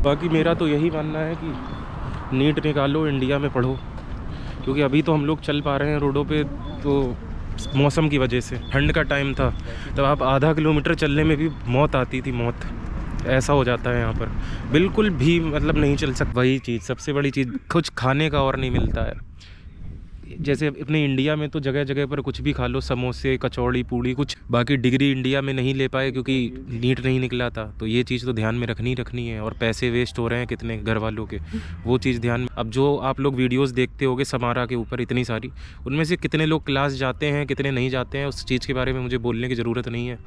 बाकी मेरा तो यही मानना है कि नीट निकालो, इंडिया में पढ़ो, क्योंकि अभी तो हम लोग चल पा रहे हैं रोडों पे तो मौसम की वजह से। ठंड का टाइम था तब आप आधा किलोमीटर चलने में भी मौत आती थी, मौत। ऐसा हो जाता है यहाँ पर, बिल्कुल भी मतलब नहीं चल सकता। वही चीज़, सबसे बड़ी चीज़, कुछ खाने का और नहीं मिलता है। जैसे अपने इंडिया में तो जगह जगह पर कुछ भी खा लो, समोसे, कचौड़ी, पूड़ी, कुछ। बाकी डिग्री इंडिया में नहीं ले पाए क्योंकि नीट नहीं निकला था, तो ये चीज़ तो ध्यान में रखनी है। और पैसे वेस्ट हो रहे हैं कितने घर वालों के, वो चीज़ ध्यान में। अब जो आप लोग वीडियोस देखते होगे समारा के ऊपर इतनी सारी, उनमें से कितने लोग क्लास जाते हैं, कितने नहीं जाते हैं, उस चीज़ के बारे में मुझे बोलने की ज़रूरत नहीं है।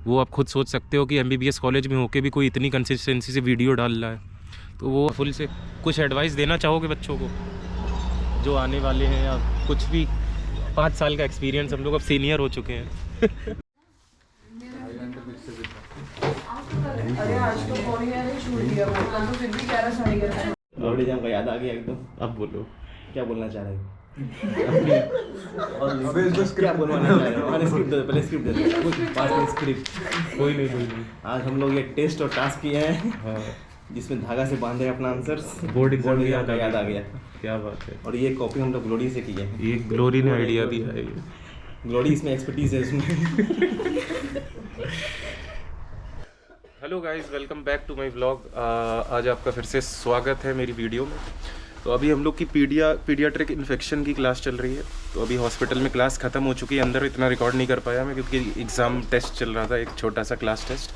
वो आप खुद सोच सकते हो कि MBBS कॉलेज में होकर भी कोई इतनी कंसिस्टेंसी से वीडियो डाल रहा है, तो वो फुल से कुछ एडवाइस देना चाहोगे बच्चों को जो आने वाले हैं, या कुछ भी? 5 साल का एक्सपीरियंस, हम लोग अब सीनियर हो चुके हैं। अरे आज तो कौन है छूट दिया वो, कल तो फिर भी 11 साढ़े 11। लोहड़ी जंग का याद आ गया एकदम। अब बोलो क्या बोलना चाह रहे हो? अबे इसको क्या बोलना चाह रहे हो? पहले स्क्रिप्ट दे, पहले स्क्रिप्ट दे। पास में स्क्रिप्ट। कोई नहीं। आज हम लोग ये टेस्ट और टास्क किए हैं, हाँ, जिसमें धागा से बांधे अपना आंसर। बोर्ड एग्जाम का याद आ गया। क्या बात है। और ये कॉपी हम लोग ग्लोरी से किए हैं। ये ग्लोरी ने आइडिया दिया है। ये ग्लोरी इसमें एक्सपर्टीज है इसमें। Hello guys, welcome back to my vlog. आज आपका फिर से स्वागत है मेरी वीडियो में। तो अभी हम लोग की पीडियाट्रिक इन्फेक्शन की क्लास चल रही है। तो अभी हॉस्पिटल में क्लास ख़त्म हो चुकी है। अंदर इतना रिकॉर्ड नहीं कर पाया मैं क्योंकि एग्ज़ाम टेस्ट चल रहा था, एक छोटा सा क्लास टेस्ट।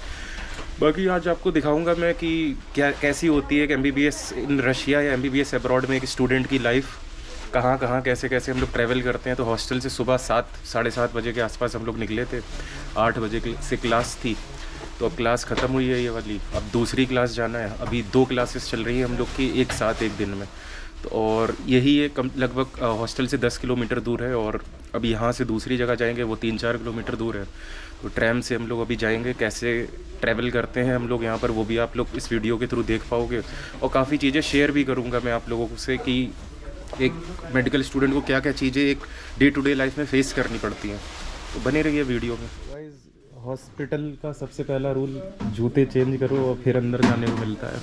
बाकी आज आपको दिखाऊंगा मैं कि कैसी होती है एक MBBS इन रशिया या MBBS अब्रॉड में एक स्टूडेंट की लाइफ, कहाँ कैसे हम लोग ट्रैवल करते हैं। तो हॉस्टल से सुबह 7 साढ़े 7 बजे के आसपास हम लोग निकले थे। 8 बजे से क्लास थी, तो अब क्लास ख़त्म हुई है ये वाली। अब दूसरी क्लास जाना है। अभी 2 क्लासेस चल रही है हम लोग की एक साथ एक दिन में। तो और यही है लगभग हॉस्टल से 10 किलोमीटर दूर है। और अब यहाँ से दूसरी जगह जाएंगे, वो 3-4 किलोमीटर दूर है। तो ट्रैम से हम लोग अभी जाएंगे। कैसे ट्रैवल करते हैं हम लोग यहाँ पर, वो भी आप लोग इस वीडियो के थ्रू देख पाओगे। और काफ़ी चीज़ें शेयर भी करूँगा मैं आप लोगों से कि एक मेडिकल स्टूडेंट को क्या क्या चीज़ें एक डे टू डे लाइफ में फेस करनी पड़ती हैं। तो बने रहिए वीडियो में। हॉस्पिटल का सबसे पहला रूल, जूते चेंज करो और फिर अंदर जाने को मिलता है।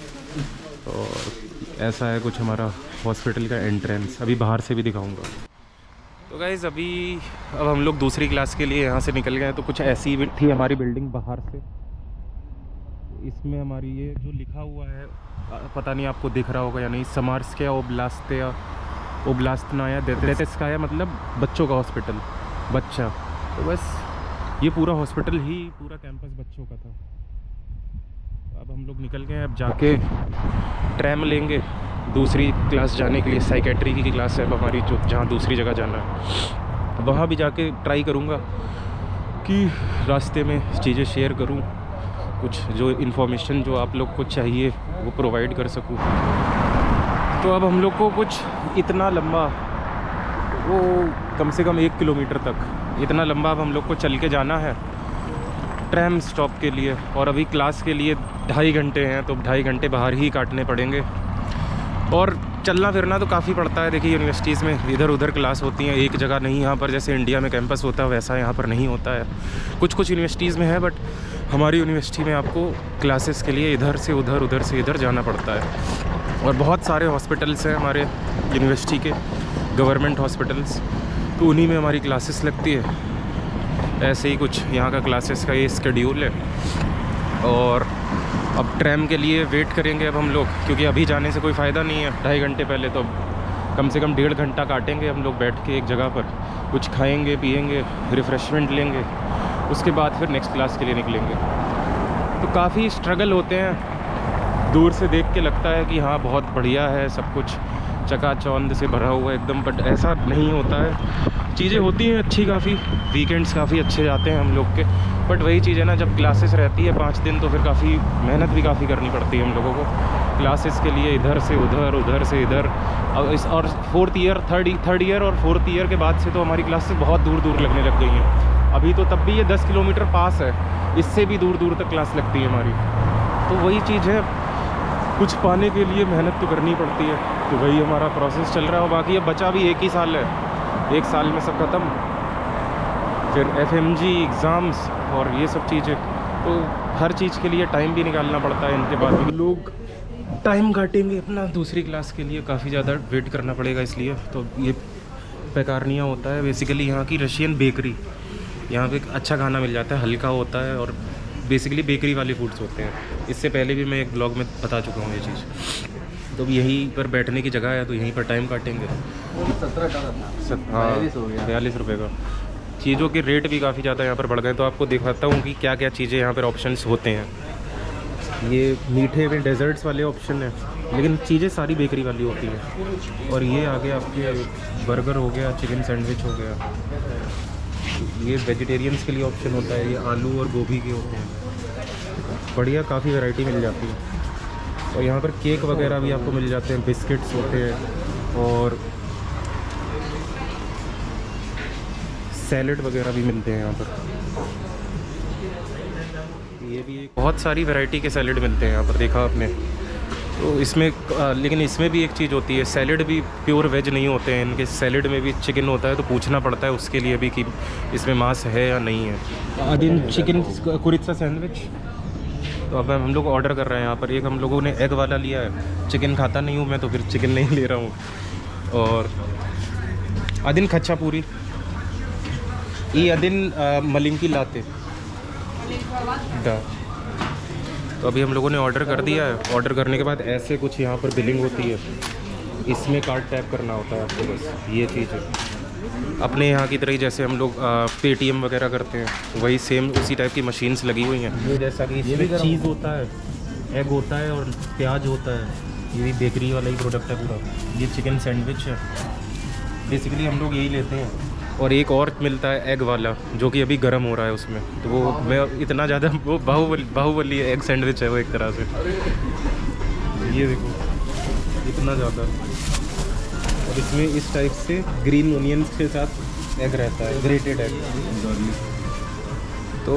और ऐसा है कुछ हमारा हॉस्पिटल का एंट्रेंस। अभी बाहर से भी दिखाऊंगा। तो गाइज़ अब हम लोग दूसरी क्लास के लिए यहाँ से निकल गए। तो कुछ ऐसी थी हमारी बिल्डिंग बाहर से। इसमें हमारी ये जो लिखा हुआ है, पता नहीं आपको दिख रहा होगा या नहीं, समार्स्काया ओब्लास्तनाया देतेस्काया, मतलब बच्चों का हॉस्पिटल, बच्चा। तो बस ये पूरा हॉस्पिटल ही, पूरा कैंपस बच्चों का था। अब हम लोग निकल गए। अब जाके ट्रैम लेंगे दूसरी क्लास जाने के लिए। साइकेट्री की क्लास है अब हमारी, जो जहाँ दूसरी जगह जाना है। वहाँ भी जाके ट्राई करूँगा कि रास्ते में चीज़ें शेयर करूँ, कुछ जो इन्फॉर्मेशन जो आप लोग को चाहिए वो प्रोवाइड कर सकूँ। तो अब हम लोग को कुछ इतना लंबा, वो कम से कम 1 किलोमीटर तक, इतना लंबा अब हम लोग को चल के जाना है ट्रैम स्टॉप के लिए। और अभी क्लास के लिए 2.5 घंटे हैं, तो 2.5 घंटे बाहर ही काटने पड़ेंगे। और चलना फिरना तो काफ़ी पड़ता है। देखिए यूनिवर्सिटीज़ में इधर उधर क्लास होती हैं, एक जगह नहीं। यहाँ पर जैसे इंडिया में कैंपस होता है वैसा यहाँ पर नहीं होता है। कुछ यूनिवर्सिटीज़ में है, बट हमारी यूनिवर्सिटी में आपको क्लासेस के लिए इधर से उधर जाना पड़ता है। और बहुत सारे हॉस्पिटल्स हैं हमारे यूनिवर्सिटी के, गवर्नमेंट हॉस्पिटल्स, तो उन्हीं में हमारी क्लासेस लगती है। ऐसे ही कुछ यहाँ का क्लासेस का ये स्केड्यूल है। और अब ट्रैम के लिए वेट करेंगे अब हम लोग, क्योंकि अभी जाने से कोई फ़ायदा नहीं है। 2.5 घंटे पहले तो कम से कम 1.5 घंटा काटेंगे हम लोग बैठ के एक जगह पर। कुछ खाएंगे पिएंगे, रिफ़्रेशमेंट लेंगे, उसके बाद फिर नेक्स्ट क्लास के लिए निकलेंगे। तो काफ़ी स्ट्रगल होते हैं। दूर से देख के लगता है कि हाँ बहुत बढ़िया है, सब कुछ चकाचौंध से भरा हुआ एकदम, बट ऐसा नहीं होता है। चीज़ें होती हैं अच्छी काफ़ी, वीकेंड्स काफ़ी अच्छे जाते हैं हम लोग के। बट वही चीज़ है ना, जब क्लासेस रहती है 5 दिन, तो फिर काफ़ी मेहनत भी काफ़ी करनी पड़ती है हम लोगों को क्लासेस के लिए। इधर से इधर और 4th ईयर, थर्ड ईयर और 4th ईयर के बाद से तो हमारी क्लासेस बहुत दूर लगने लग गई हैं। अभी तो तब भी ये 10 किलोमीटर पास है, इससे भी दूर तक क्लास लगती है हमारी। तो वही चीज़ है, कुछ पाने के लिए मेहनत तो करनी पड़ती है। तो वही हमारा प्रोसेस चल रहा है। बाकी अब बचा भी 1 ही साल है, 1 साल में सब ख़त्म। फिर FMG एग्ज़ाम्स और ये सब चीज़ें, तो हर चीज़ के लिए टाइम भी निकालना पड़ता है। इनके बाद भी लोग टाइम काटेंगे अपना दूसरी क्लास के लिए, काफ़ी ज़्यादा वेट करना पड़ेगा इसलिए। तो ये पेकारनिया होता है बेसिकली यहाँ की रशियन बेकरी। यहाँ पे अच्छा खाना मिल जाता है, हल्का होता है और बेसिकली बेकरी वाले फूड्स होते हैं। इससे पहले भी मैं एक ब्लॉग में बता चुका हूँ ये चीज़। तो अब यहीं पर बैठने की जगह है तो यहीं पर टाइम काटेंगे। 42 रुपये का। चीज़ों के रेट भी काफ़ी ज़्यादा यहाँ पर बढ़ गए। तो आपको दिखाता हूँ कि क्या क्या चीज़ें यहाँ पर ऑप्शंस होते हैं। ये मीठे में डेजर्ट्स वाले ऑप्शन है, लेकिन चीज़ें सारी बेकरी वाली होती हैं। और ये आगे आपके बर्गर हो गया, चिकन सैंडविच हो गया। ये वेजिटेरियंस के लिए ऑप्शन होता है। ये आलू और गोभी के होते हैं। बढ़िया, काफ़ी वैरायटी मिल जाती है। और यहाँ पर केक वगैरह भी आपको मिल जाते हैं, बिस्किट्स होते हैं और सैलड वगैरह भी मिलते हैं यहाँ पर। ये भी बहुत सारी वैरायटी के सैलड मिलते हैं यहाँ पर, देखा आपने। तो इसमें लेकिन इसमें भी एक चीज़ होती है, सैलड भी प्योर वेज नहीं होते हैं इनके। सैलड में भी चिकन होता है, तो पूछना पड़ता है उसके लिए भी कि इसमें मांस है या नहीं है। अदिन चिकन कुरित्सा सैंडविच। तो अब हम लोग ऑर्डर कर रहे हैं यहाँ पर। एक हम लोगों ने एग वाला लिया है, चिकन खाता नहीं हूँ मैं तो फिर चिकन नहीं ले रहा हूँ। और अदिन खच्चा पूरी, ये अदिन मलिंकी लाते दा। तो अभी हम लोगों ने ऑर्डर कर दिया है। ऑर्डर करने के बाद ऐसे कुछ यहाँ पर बिलिंग होती है, इसमें कार्ड टैप करना होता है आपको, बस ये चीज़ है। अपने यहाँ की तरह ही जैसे हम लोग पेटीएम वगैरह करते हैं, वही सेम उसी टाइप की मशीन्स लगी हुई हैं। ये जैसा कि इसमें चीज़ होता है, एग होता है और प्याज होता है। ये भी बेकरी वाला ही प्रोडक्ट है पूरा। ये चिकन सैंडविच है, बेसिकली हम लोग यही लेते हैं। और एक और मिलता है एग वाला, जो कि अभी गर्म हो रहा है उसमें। तो वो मैं इतना ज़्यादा, वो बाहुबली एग सैंडविच है वो एक तरह से। ये देखो इतना ज़्यादा। और इसमें इस टाइप से ग्रीन ओनियंस के साथ एग रहता है, ग्रेटेड एग। तो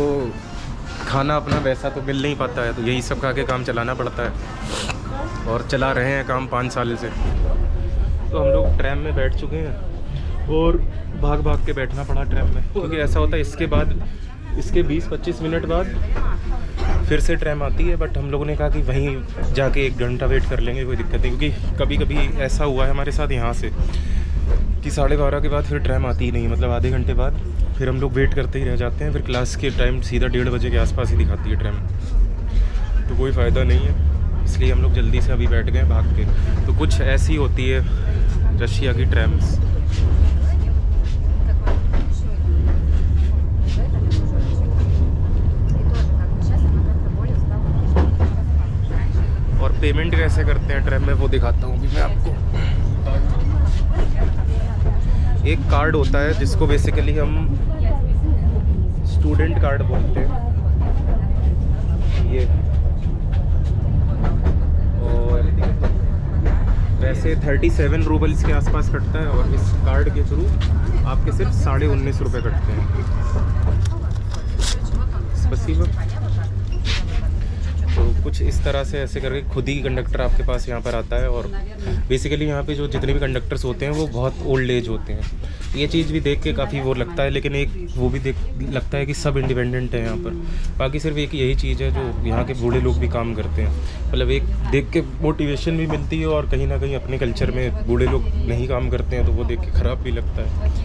खाना अपना वैसा तो मिल नहीं पाता है, तो यही सब खा के काम चलाना पड़ता है। और चला रहे हैं काम 5 साल से। तो हम लोग ट्रैम में बैठ चुके हैं और भाग भाग के बैठना पड़ा ट्रैम में, क्योंकि ऐसा होता है इसके बाद, इसके 20-25 मिनट बाद फिर से ट्रैम आती है। बट हम लोगों ने कहा कि वहीं जाके 1 घंटा वेट कर लेंगे, कोई दिक्कत नहीं। क्योंकि कभी कभी ऐसा हुआ है हमारे साथ यहाँ से कि 12:30 के बाद फिर ट्रैम आती ही नहीं, मतलब आधे घंटे बाद फिर हम लोग वेट करते ही रह जाते हैं। फिर क्लास के टाइम सीधा 1:30 बजे के आसपास ही दिखाती है ट्रैम, तो कोई फ़ायदा नहीं है। इसलिए हम लोग जल्दी से अभी बैठ गए भाग के। तो कुछ ऐसी होती है रशिया की ट्रैम्स। और पेमेंट कैसे करते हैं ट्रैम में वो दिखाता हूँ अभी मैं आपको। एक कार्ड होता है जिसको बेसिकली हम स्टूडेंट कार्ड बोलते हैं, ये। और वैसे 37 रूबल्स के आसपास कटता है, और इस कार्ड के थ्रू आपके सिर्फ 19.5 रुपये कटते हैं। स्पसीबा। तो कुछ इस तरह से ऐसे करके खुद ही कंडक्टर आपके पास यहाँ पर आता है। और बेसिकली यहाँ पे जो जितने भी कंडक्टर्स होते हैं वो बहुत ओल्ड एज होते हैं। ये चीज़ भी देख के काफ़ी वो लगता है, लेकिन एक वो भी लगता है कि सब इंडिपेंडेंट है यहाँ पर। बाकी सिर्फ एक यही चीज़ है जो यहाँ के बूढ़े लोग भी काम करते हैं, मतलब एक देख के मोटिवेशन भी मिलती है। और कहीं ना कहीं अपने कल्चर में बूढ़े लोग नहीं काम करते हैं तो वो देख के ख़राब भी लगता है।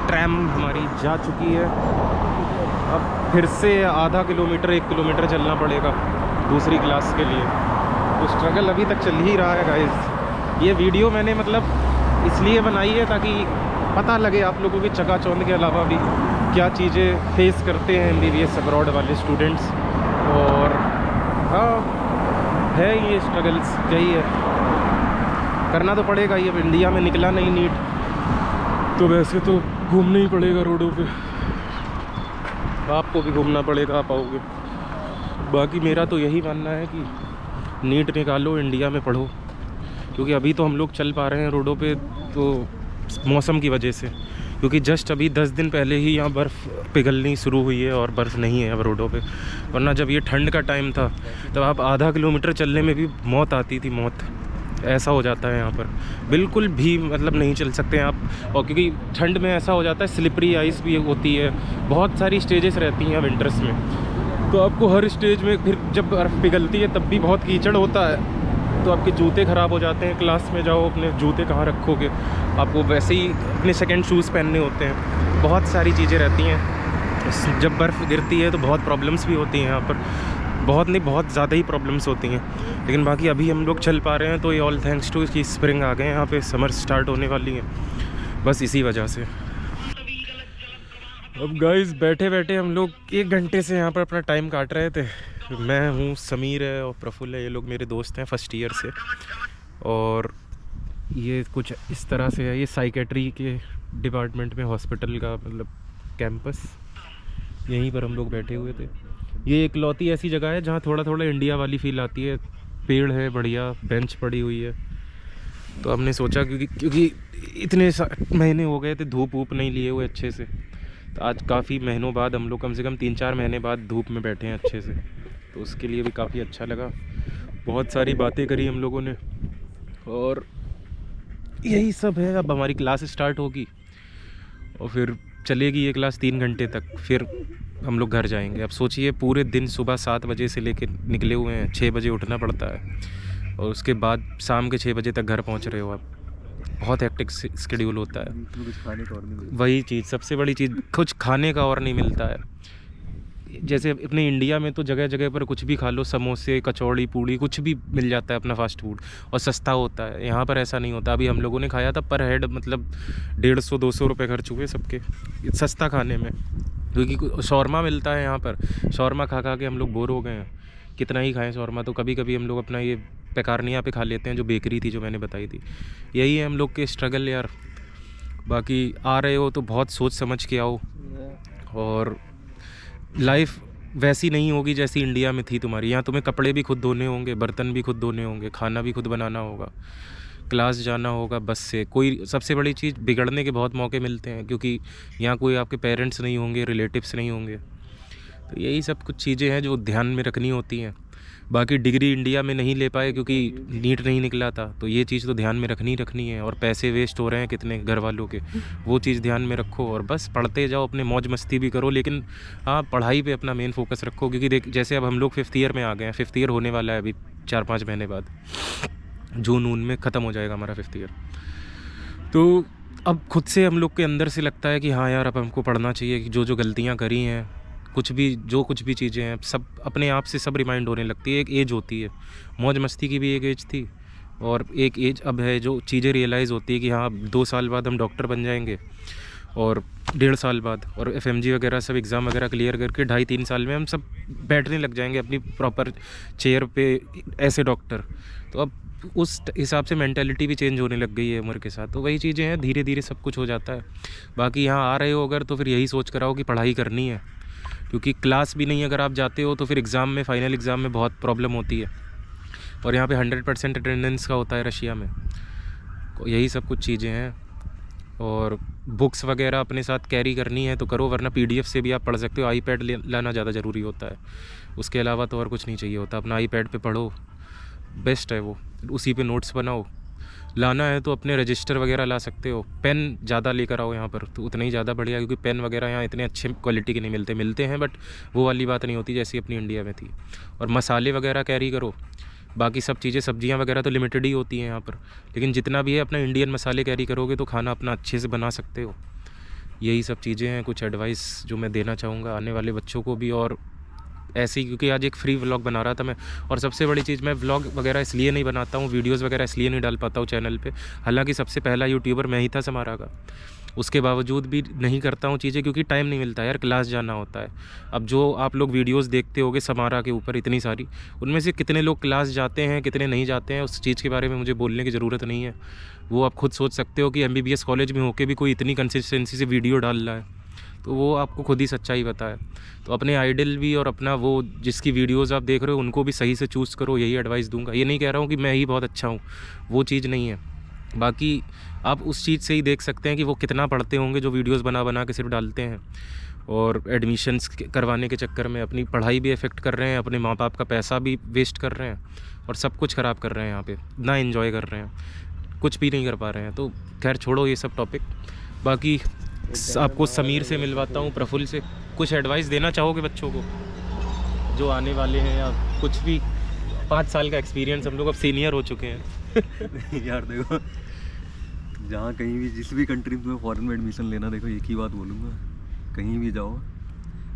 ट्रैम हमारी जा चुकी है। अब फिर से आधा किलोमीटर 1 किलोमीटर चलना पड़ेगा दूसरी क्लास के लिए। तो स्ट्रगल अभी तक चल ही रहा है गाइस। ये वीडियो मैंने मतलब इसलिए बनाई है ताकि पता लगे आप लोगों की चकाचौंध के अलावा भी क्या चीज़ें फेस करते हैं MBBS अब्रॉड वाले स्टूडेंट्स। और हाँ, है ये स्ट्रगल्स, यही है, करना तो पड़ेगा। ये इंडिया में निकला नहीं नीट, तो वैसे तो घूमना ही पड़ेगा रोडों पे। आपको भी घूमना पड़ेगा, आप आओगे। बाकी मेरा तो यही मानना है कि नीट निकालो, इंडिया में पढ़ो, क्योंकि अभी तो हम लोग चल पा रहे हैं रोडों पे तो मौसम की वजह से, क्योंकि जस्ट अभी 10 दिन पहले ही यहाँ बर्फ़ पिघलनी शुरू हुई है और बर्फ़ नहीं है अब रोडों पे। वरना जब ये ठंड का टाइम था तब आप आधा किलोमीटर चलने में भी मौत आती थी, मौत। ऐसा हो जाता है यहाँ पर, बिल्कुल भी मतलब नहीं चल सकते हैं आप। और क्योंकि ठंड में ऐसा हो जाता है, स्लिपरी आइस भी होती है, बहुत सारी स्टेजेस रहती हैं विंटर्स में। तो आपको हर स्टेज में फिर जब बर्फ़ पिघलती है तब भी बहुत कीचड़ होता है, तो आपके जूते ख़राब हो जाते हैं। क्लास में जाओ, अपने जूते कहाँ रखोगे, आपको वैसे ही अपने सेकंड शूज़ पहनने होते हैं। बहुत सारी चीज़ें रहती हैं। जब बर्फ़ गिरती है तो बहुत प्रॉब्लम्स भी होती हैं यहाँ पर, बहुत नहीं बहुत ज़्यादा ही प्रॉब्लम्स होती हैं। लेकिन बाकी अभी हम लोग चल पा रहे हैं तो ये ऑल थैंक्स टू कि स्प्रिंग आ गए हैं यहाँ पे, समर स्टार्ट होने वाली है, बस इसी वजह से। अब गाइस बैठे बैठे हम लोग 1 घंटे से यहाँ पर अपना टाइम काट रहे थे। मैं हूँ, समीर है और प्रफुल्ल है, ये लोग मेरे दोस्त हैं फर्स्ट ईयर से। और ये कुछ इस तरह से है, ये साइकेट्री के डिपार्टमेंट में हॉस्पिटल का मतलब कैंपस, यहीं पर हम लोग बैठे हुए थे। ये इकलौती ऐसी जगह है जहाँ थोड़ा थोड़ा इंडिया वाली फील आती है। पेड़ है बढ़िया, बेंच पड़ी हुई है। तो हमने सोचा क्योंकि इतने महीने हो गए थे धूप वूप नहीं लिए हुए अच्छे से, तो आज काफ़ी महीनों बाद हम लोग, कम से कम 3-4 महीने बाद धूप में बैठे हैं अच्छे से, तो उसके लिए भी काफ़ी अच्छा लगा। बहुत सारी बातें करी हम लोगों ने और यही सब है। अब हमारी क्लास स्टार्ट होगी और फिर चलेगी ये क्लास 3 घंटे तक, फिर हम लोग घर जाएंगे। अब सोचिए पूरे दिन सुबह 7 बजे से लेकर निकले हुए हैं, 6 बजे उठना पड़ता है और उसके बाद शाम के 6 बजे तक घर पहुंच रहे हो आप। बहुत हेक्टिक शेड्यूल होता है। कुछ खाने का और नहीं मिलता। वही चीज़, सबसे बड़ी चीज़, कुछ खाने का और नहीं मिलता है। जैसे अपने इंडिया में तो जगह जगह पर कुछ भी खा लो, समोसे, कचौड़ी, पूड़ी, कुछ भी मिल जाता है अपना फास्ट फूड, और सस्ता होता है। यहाँ पर ऐसा नहीं होता। अभी हम लोगों ने खाया था पर हेड मतलब 150-200 रुपये खर्च हुए सबके सस्ता खाने में, क्योंकि शौरमा मिलता है यहाँ पर। शौरमा खा खा के हम लोग बोर हो गए हैं, कितना ही खाएं शौरमा। तो कभी कभी हम लोग अपना ये पेकारनिया पे खा लेते हैं, जो बेकरी थी जो मैंने बताई थी। यही है हम लोग के स्ट्रगल यार। बाकी आ रहे हो तो बहुत सोच समझ के आओ, और लाइफ वैसी नहीं होगी जैसी इंडिया में थी तुम्हारी। यहाँ तुम्हें कपड़े भी खुद धोने होंगे, बर्तन भी खुद धोने होंगे, खाना भी खुद बनाना होगा, क्लास जाना होगा बस से। कोई सबसे बड़ी चीज़, बिगड़ने के बहुत मौके मिलते हैं, क्योंकि यहाँ कोई आपके पेरेंट्स नहीं होंगे, रिलेटिव्स नहीं होंगे। तो यही सब कुछ चीज़ें हैं जो ध्यान में रखनी होती हैं। बाकी डिग्री इंडिया में नहीं ले पाए क्योंकि नीट नहीं निकला था, तो ये चीज़ तो ध्यान में रखनी है। और पैसे वेस्ट हो रहे हैं कितने घर वालों के, वो चीज़ ध्यान में रखो। और बस पढ़ते जाओ, अपने मौज मस्ती भी करो, लेकिन हाँ पढ़ाई पे अपना मेन फोकस रखो। क्योंकि देख, जैसे अब हम लोग 5th ईयर में आ गए हैं, 5th ईयर होने वाला है अभी 4-5 महीने बाद, जून में ख़त्म हो जाएगा हमारा 5th ईयर। तो अब खुद से हम लोग के अंदर से लगता है कि हाँ यार अब हमको पढ़ना चाहिए, कि जो गलतियाँ करी हैं, कुछ भी चीज़ें हैं, सब अपने आप से सब रिमाइंड होने लगती है। एक एज होती है, मौज मस्ती की भी एक एज थी, और एक एज अब है जो चीज़ें रियलाइज़ होती है कि हाँ 2 साल बाद हम डॉक्टर बन जाएंगे, और 1.5 साल बाद, और FMG वगैरह सब एग्ज़ाम वगैरह क्लियर करके 2.5-3 साल में हम सब बैठने लग जाएंगे अपनी प्रॉपर चेयर पे ऐसे डॉक्टर। तो अब उस हिसाब से मेंटालिटी भी चेंज होने लग गई है उम्र के साथ। तो वही चीज़ें हैं, धीरे धीरे सब कुछ हो जाता है। बाकी यहाँ आ रहे हो अगर, तो फिर यही सोच कर आओ कि पढ़ाई करनी है, क्योंकि क्लास भी नहीं अगर आप जाते हो तो फिर एग्ज़ाम में, फाइनल एग्ज़ाम में बहुत प्रॉब्लम होती है। और यहाँ पे 100% अटेंडेंस का होता है रशिया में। यही सब कुछ चीज़ें हैं। और बुक्स वगैरह अपने साथ कैरी करनी है तो करो, वरना PDF से भी आप पढ़ सकते हो। iPad लाना ज़्यादा ज़रूरी होता है, उसके अलावा तो और कुछ नहीं चाहिए होता। अपना iPad पे पढ़ो, बेस्ट है वो, उसी पे नोट्स बनाओ। लाना है तो अपने रजिस्टर वगैरह ला सकते हो। पेन ज़्यादा लेकर आओ यहाँ पर, तो उतना ही ज़्यादा बढ़िया, क्योंकि पेन वगैरह यहाँ इतने अच्छे क्वालिटी के नहीं मिलते हैं, बट वो वाली बात नहीं होती जैसी अपनी इंडिया में थी। और मसाले वगैरह कैरी करो। बाकी सब चीज़ें, सब्जियां वगैरह तो लिमिटेड ही होती हैं यहाँ पर, लेकिन जितना भी है अपना इंडियन मसाले कैरी करोगे तो खाना अपना अच्छे से बना सकते हो। यही सब चीज़ें हैं, कुछ एडवाइस जो मैं देना चाहूँगा आने वाले बच्चों को भी। और ऐसे ही, क्योंकि आज एक फ्री व्लॉग बना रहा था मैं, और सबसे बड़ी चीज़, मैं व्लॉग वगैरह इसलिए नहीं बनाता हूँ, वीडियोस वगैरह इसलिए नहीं डाल पाता हूँ चैनल पे। हालांकि सबसे पहला यूट्यूबर मैं ही था समारा का, उसके बावजूद भी नहीं करता हूँ चीज़ें, क्योंकि टाइम नहीं मिलता यार, क्लास जाना होता है। अब जो आप लोग वीडियोस देखते होगे समारा के ऊपर इतनी सारी, उनमें से कितने लोग क्लास जाते हैं, कितने नहीं जाते हैं, उस चीज़ के बारे में मुझे बोलने की ज़रूरत नहीं है। वो आप खुद सोच सकते हो कि MBBS कॉलेज में होके भी कोई इतनी कंसिस्टेंसी से वीडियो डाल रहा है, तो वो आपको खुद ही सच्चाई बताए। तो अपने आइडल भी और अपना वो जिसकी वीडियोस आप देख रहे हो उनको भी सही से चूज़ करो, यही एडवाइस दूंगा। ये नहीं कह रहा हूँ कि मैं ही बहुत अच्छा हूँ, वो चीज़ नहीं है। बाकी आप उस चीज़ से ही देख सकते हैं कि वो कितना पढ़ते होंगे जो वीडियोस बना बना के सिर्फ डालते हैं, और एडमिशन्स करवाने के चक्कर में अपनी पढ़ाई भी अफेक्ट कर रहे हैं, अपने माँ बाप का पैसा भी वेस्ट कर रहे हैं, और सब कुछ ख़राब कर रहे हैं यहाँ पे, ना एंजॉय कर रहे हैं, कुछ भी नहीं कर पा रहे हैं। तो खैर छोड़ो ये सब टॉपिक। बाकी आपको समीर से मिलवाता हूँ, प्रफुल्ल से। कुछ एडवाइस देना चाहोगे बच्चों को जो आने वाले हैं, या कुछ भी? 5 साल का एक्सपीरियंस, हम लोग अब सीनियर हो चुके हैं। यार देखो, जहाँ कहीं भी जिस भी कंट्री में तुम्हें फॉरेन में एडमिशन लेना, देखो एक ही बात बोलूँगा, कहीं भी जाओ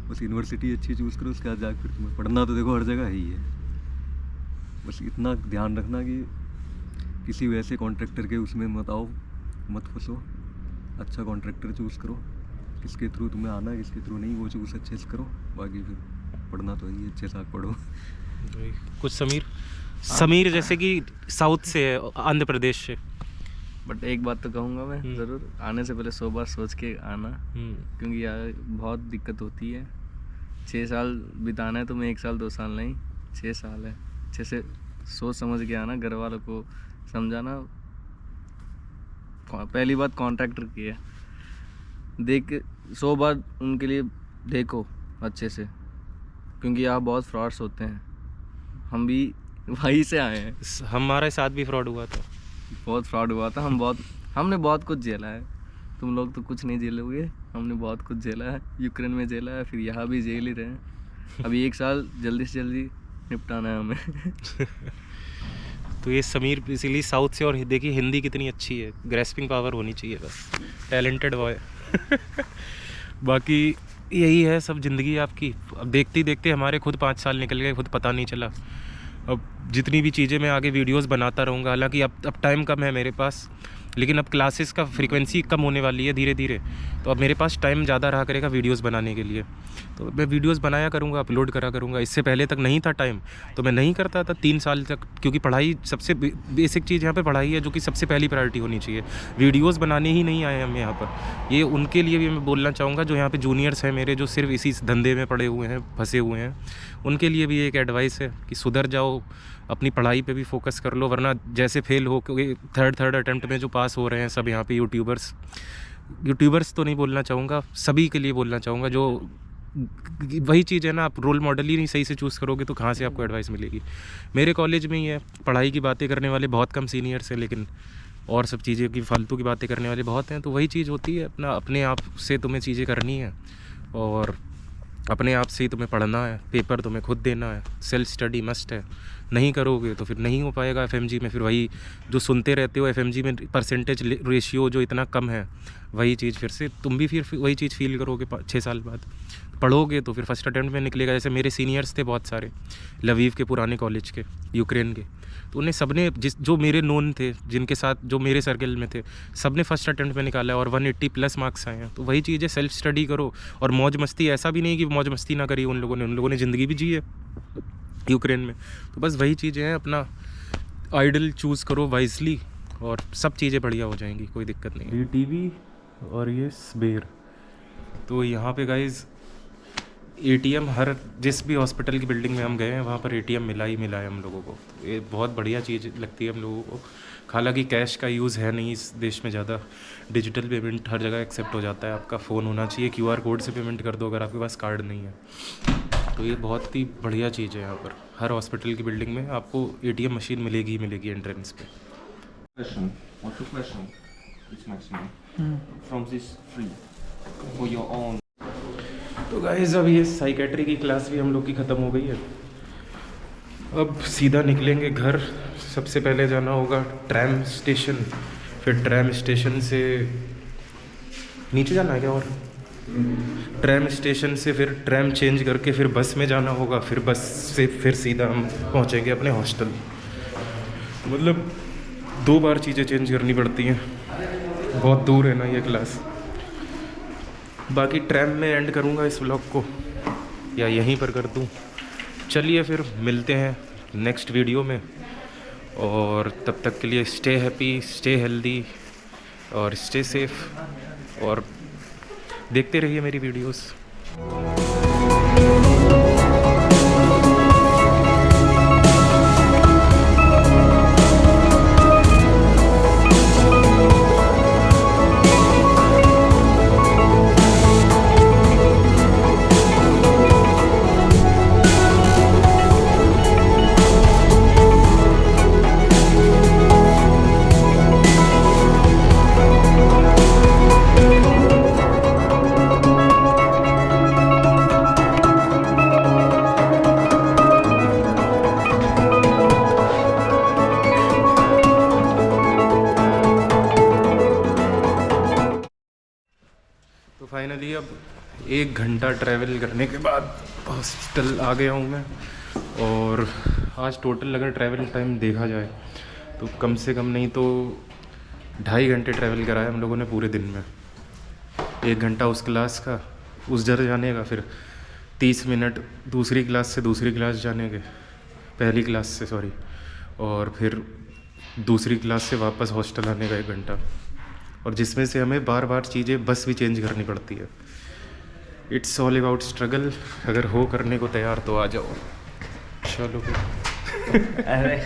बस यूनिवर्सिटी अच्छी चूज़ करो, उसके बाद जाकर फिर तुम्हें पढ़ना तो देखो हर जगह ही है। बस इतना ध्यान रखना कि किसी वैसे कॉन्ट्रैक्टर के उसमें मत आओ, मत फंसो। अच्छा कॉन्ट्रैक्टर चूज़ करो, किसके थ्रू तुम्हें आना है किसके थ्रू नहीं, वो चूज़ अच्छे से करो। बाकी फिर पढ़ना तो ही अच्छे से आप पढ़ो। कुछ समीर जैसे कि साउथ से है, आंध्र प्रदेश से। बट एक बात तो कहूँगा मैं ज़रूर, आने से पहले 100 बार सोच के आना, क्योंकि यार बहुत दिक्कत होती है। 6 साल बिताना है तुम्हें, 1 साल 2 साल नहीं, 6 साल है। अच्छे से सोच समझ के आना, घर वालों को समझाना। पहली बात कॉन्ट्रैक्टर की है, देख 100 बार उनके लिए देखो अच्छे से, क्योंकि यहाँ बहुत फ्रॉड्स होते हैं। हम भी वहीं से आए हैं, हमारे साथ भी फ्रॉड हुआ था, बहुत फ्रॉड हुआ था। हमने बहुत कुछ झेला है, तुम लोग तो कुछ नहीं झेलोगे, हमने बहुत कुछ झेला है। यूक्रेन में झेला है, फिर यहाँ भी झेल ही रहे हैं। अभी 1 साल जल्दी से जल्दी निपटाना है हमें। तो ये समीर इसीलिए साउथ से, और देखिए हिंदी कितनी अच्छी है, ग्रेस्पिंग पावर होनी चाहिए, बस टैलेंटेड बॉय। बाकी यही है सब ज़िंदगी आपकी। अब देखते ही देखते हमारे खुद 5 साल निकल गए, खुद पता नहीं चला। अब जितनी भी चीज़ें मैं आगे वीडियोस बनाता रहूँगा, हालांकि अब टाइम कम है मेरे पास, लेकिन अब क्लासेस का फ्रीक्वेंसी कम होने वाली है धीरे धीरे, तो अब मेरे पास टाइम ज़्यादा रहा करेगा वीडियोस बनाने के लिए। तो मैं वीडियोस बनाया करूँगा, अपलोड करा करूँगा। इससे पहले तक नहीं था टाइम, तो मैं नहीं करता था 3 साल तक, क्योंकि पढ़ाई सबसे बेसिक चीज़ यहाँ पे पढ़ाई है, जो कि सबसे पहली प्रायोरिटी होनी चाहिए। वीडियोस बनाने ही नहीं आए हम यहाँ पर। ये उनके लिए भी मैं बोलना चाहूँगा जो यहाँ पे जूनियर्स हैं मेरे, जो सिर्फ इसी धंधे में पड़े हुए हैं, फंसे हुए हैं, उनके लिए भी एक एडवाइस है कि सुधर जाओ, अपनी पढ़ाई पे भी फोकस कर लो, वरना जैसे फेल हो, क्योंकि थर्ड अटेम्प्ट में जो पास हो रहे हैं सब यहाँ पे यूट्यूबर्स तो नहीं बोलना चाहूँगा, सभी के लिए बोलना चाहूँगा। जो वही चीज़ है ना, आप रोल मॉडल ही नहीं सही से चूज़ करोगे तो कहाँ से आपको एडवाइस मिलेगी। मेरे कॉलेज में ही है, पढ़ाई की बातें करने वाले बहुत कम सीनियर्स हैं, लेकिन और सब चीज़ें की फालतू की बातें करने वाले बहुत हैं। तो वही चीज़ होती है, अपने आप से तुम्हें चीज़ें करनी है, और अपने आप से ही तुम्हें पढ़ना है, पेपर तुम्हें खुद देना है, सेल्फ स्टडी मस्ट है। नहीं करोगे तो फिर नहीं हो पाएगा एफएमजी में। फिर वही जो सुनते रहते हो एफएमजी में परसेंटेज रेशियो जो इतना कम है, वही चीज़ फिर से तुम भी फिर वही चीज़ फील करोगे 6 साल बाद। पढ़ोगे तो फिर फर्स्ट अटेम्प्ट में निकलेगा। जैसे मेरे सीनियर्स थे बहुत सारे लवीव के पुराने कॉलेज के, यूक्रेन के, तो उन्हें सबने जो मेरे नोन थे, जिनके साथ जो मेरे सर्कल में थे, सबने फर्स्ट अटेम्प्ट में निकाला और 180+ मार्क्स आए हैं। तो वही चीज़ है, सेल्फ स्टडी करो और मौज मस्ती। ऐसा भी नहीं कि मौज मस्ती ना करी उन लोगों ने ज़िंदगी भी जी है यूक्रेन में। तो बस वही चीज़ें हैं, अपना आइडल चूज़ करो वाइजली और सब चीज़ें बढ़िया हो जाएंगी, कोई दिक्कत नहीं है। ये टीवी और ये स्पेयर। तो यहाँ पे गाइज एटीएम हर जिस भी हॉस्पिटल की बिल्डिंग में हम गए हैं वहाँ पर एटीएम मिला ही मिला है हम लोगों को। तो ये बहुत बढ़िया चीज़ लगती है हम लोगों को। हालांकि कैश का यूज़ है नहीं इस देश में ज़्यादा, डिजिटल पेमेंट हर जगह एक्सेप्ट हो जाता है। आपका फ़ोन होना चाहिए, QR कोड से पेमेंट कर दो अगर आपके पास कार्ड नहीं है। तो ये बहुत ही बढ़िया चीज़ है। यहाँ पर हर हॉस्पिटल की बिल्डिंग में आपको एटीएम मशीन मिलेगी ही मिलेगी एंट्रेंस पे। Question or 2 questions, it's maximum. From this free for your own. तो गाइस अब ये साइकेट्री की क्लास भी हम लोग की ख़त्म हो गई है। अब सीधा निकलेंगे घर। सबसे पहले जाना होगा ट्रैम स्टेशन, फिर ट्रैम स्टेशन से नीचे जाना है क्या, और ट्रैम स्टेशन से फिर ट्रैम चेंज करके फिर बस में जाना होगा, फिर बस से फिर सीधा हम पहुंचेंगे अपने हॉस्टल। मतलब 2 बार चीज़ें चेंज करनी पड़ती हैं, बहुत दूर है ना ये क्लास। बाकी ट्रैम में एंड करूँगा इस व्लॉग को, या यहीं पर कर दूँ। चलिए फिर मिलते हैं नेक्स्ट वीडियो में, और तब तक के लिए स्टे हैप्पी, स्टे हेल्दी और स्टे सेफ, और देखते रहिए मेरी वीडियोस। तो फाइनली अब 1 घंटा ट्रैवल करने के बाद हॉस्पिटल आ गया हूँ मैं। और आज टोटल अगर ट्रैवल टाइम देखा जाए तो कम से कम नहीं तो 2.5 घंटे ट्रैवल करा है हम लोगों ने पूरे दिन में। 1 घंटा उस क्लास का, उस जगह जाने का, फिर 30 मिनट दूसरी क्लास से दूसरी क्लास जाने के, पहली क्लास से सॉरी, और फिर दूसरी क्लास से वापस हॉस्टल आने का 1 घंटा, और जिसमें से हमें बार बार चीज़ें बस भी चेंज करनी पड़ती है। It's all about struggle. अगर हो करने को तैयार तो आ जाओ। चलो फिर। अरे